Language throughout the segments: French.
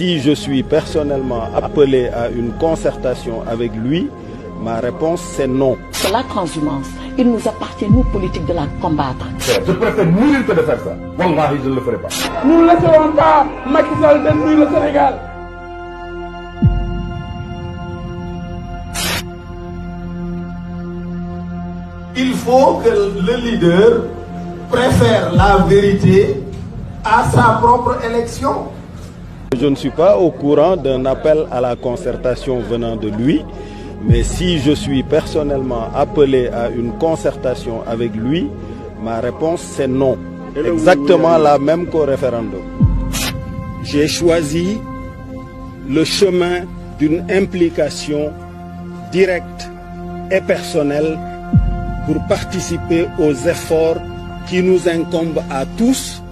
si je suis personnellement appelé à une concertation avec lui, ma réponse c'est non. C'est la transhumance. Il nous appartient, nous, politiques, de la combattre. Je préfère mourir que de faire ça. Wallahi, je ne le ferai pas. Nous ne laisserons pas Macky Sall détruire le Sénégal. Il faut que le leader préfère la vérité à sa propre élection. Je ne suis pas au courant d'un appel à la concertation venant de lui, mais si je suis personnellement appelé à une concertation avec lui, ma réponse c'est non. Exactement la même qu'au référendum. J'ai choisi le chemin d'une implication directe et personnelle pour participer aux efforts qui nous incombent à tous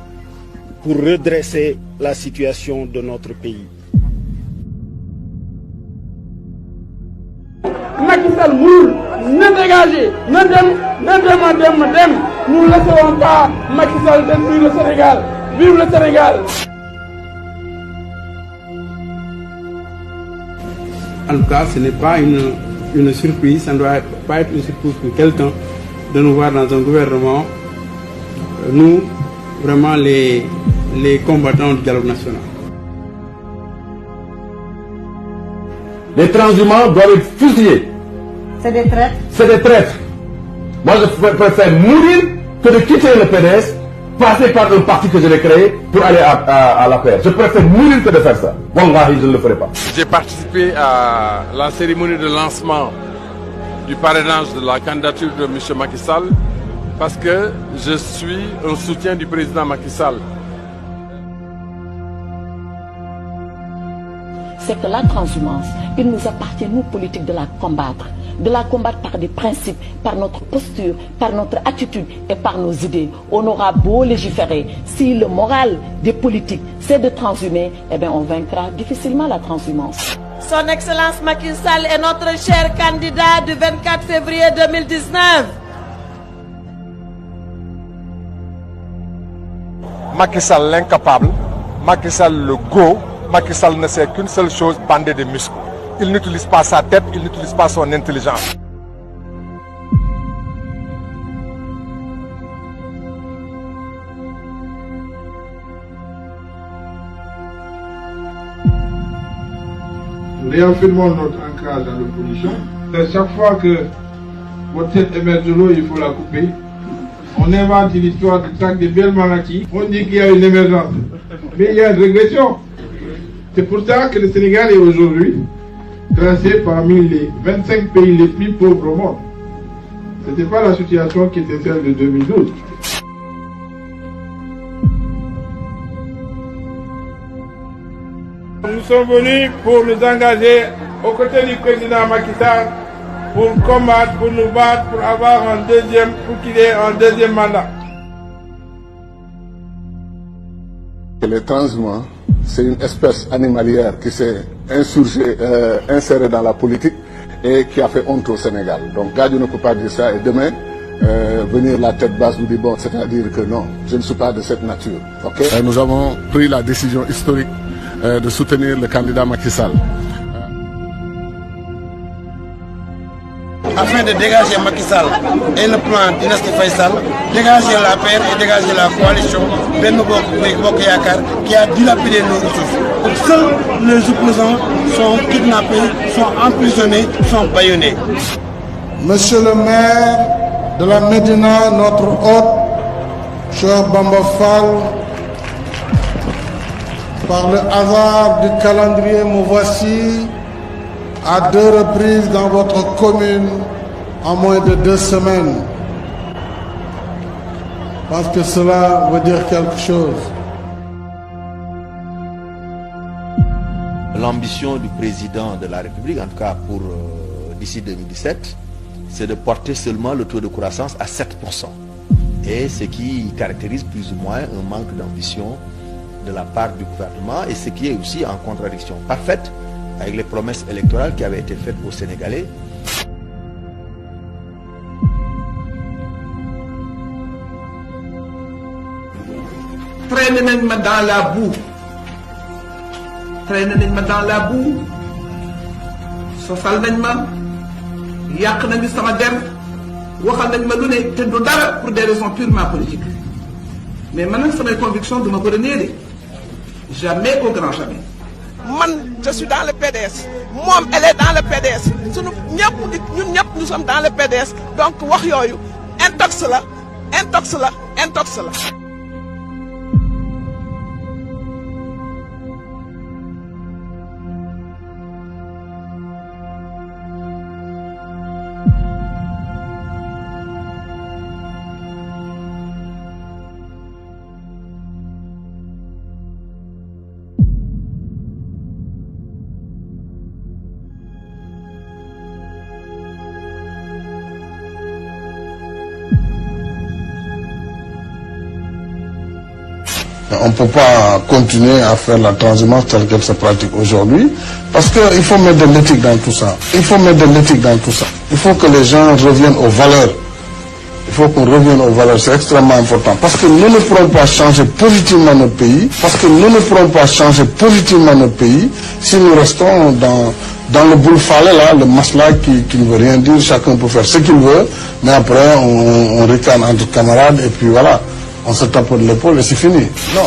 pour redresser la situation de notre pays. Macky Sall mourut, ne dégagez, ne dem. Nous ne laisserons pas Macky Sall détruire le Sénégal. Vive le Sénégal. En tout cas, ce n'est pas une surprise, ça ne doit pas être une surprise pour quelqu'un de nous voir dans un gouvernement, nous, vraiment les combattants du dialogue national. Les transhumants doivent être fusillés. C'est des traîtres. C'est des traîtres. Moi, je préfère mourir que de quitter le PDS, passer par un parti que je l'ai créé pour aller à la paix. Je préfère mourir que de faire ça. Wallahi, je ne le ferai pas. J'ai participé à la cérémonie de lancement du parrainage de la candidature de M. Macky Sall parce que je suis un soutien du président Macky Sall. C'est que la transhumance, il nous appartient, nous, politiques, de la combattre par des principes, par notre posture, par notre attitude et par nos idées. On aura beau légiférer, si le moral des politiques c'est de transhumer, eh bien on vaincra difficilement la transhumance. Son Excellence Macky Sall est notre cher candidat du 24 février 2019. Macky Sall l'incapable, Macky Sall le go, Macky Sall ne sait qu'une seule chose, bander des muscles. Il n'utilise pas sa tête, il n'utilise pas son intelligence. Nous réaffirmons notre ancrage dans l'opposition. Chaque fois que votre tête émerge de l'eau, il faut la couper. On invente une histoire de traque de Belmalaki. On dit qu'il y a une émergence. Mais il y a une régression. C'est pour ça que le Sénégal est aujourd'hui classé parmi les 25 pays les plus pauvres au monde. Ce n'était pas la situation qui était celle de 2012. Nous sommes venus pour nous engager aux côtés du président Macky Sall pour combattre, pour nous battre, pour avoir pour qu'il ait un deuxième mandat. Les transhumants, c'est une espèce animalière qui s'est insérée dans la politique et qui a fait honte au Sénégal. Donc Gadio ne peut pas dire ça et demain, venir la tête basse nous dire bon, c'est-à-dire que non, je ne suis pas de cette nature. Okay? Nous avons pris la décision historique de soutenir le candidat Macky Sall. Afin de dégager Macky Sall et le plan Dynastie Faisal, dégager la paix et dégager la coalition Benno Bokk Yakaar qui a dilapidé nos ressources. Donc seuls les opposants sont kidnappés, sont emprisonnés, sont bâillonnés. Monsieur le maire de la Médina, notre hôte, cher Bamba Fall, par le hasard du calendrier, me voici à 2 reprises dans votre commune en moins de 2 semaines. Je pense que cela veut dire quelque chose. L'ambition du président de la République, en tout cas pour d'ici 2017, c'est de porter seulement le taux de croissance à 7%. Et ce qui caractérise plus ou moins un manque d'ambition de la part du gouvernement et ce qui est aussi en contradiction parfaite avec les promesses électorales qui avaient été faites aux Sénégalais. Traîner dans la boue traîné nañ ma dans la boue sosal nañ ma yàq nañu sama der waxal nañ ma lu ne te du dara pour des raisons purement politiques mais man nag samay conviction duma ko renier de jamais au grand jamais. man je suis dans le PDS moom elle est dans le PDS sunu ñëpp ñun ñëpp nous sommes dans le PDS donc wax yooyu intox la intox la intox la. On ne peut pas continuer à faire la transhumance telle qu'elle se pratique aujourd'hui parce qu'il faut mettre de l'éthique dans tout ça. Il faut mettre de l'éthique dans tout ça. Il faut que les gens reviennent aux valeurs. Il faut qu'on revienne aux valeurs, c'est extrêmement important. Parce que nous ne pourrons pas changer positivement notre pays. Parce que nous ne pourrons pas changer positivement notre pays si nous restons dans le boule-falais là, le masla qui ne veut rien dire. Chacun peut faire ce qu'il veut, mais après on ricane entre camarades et puis voilà. On se tape de l'épaule et c'est fini. Non.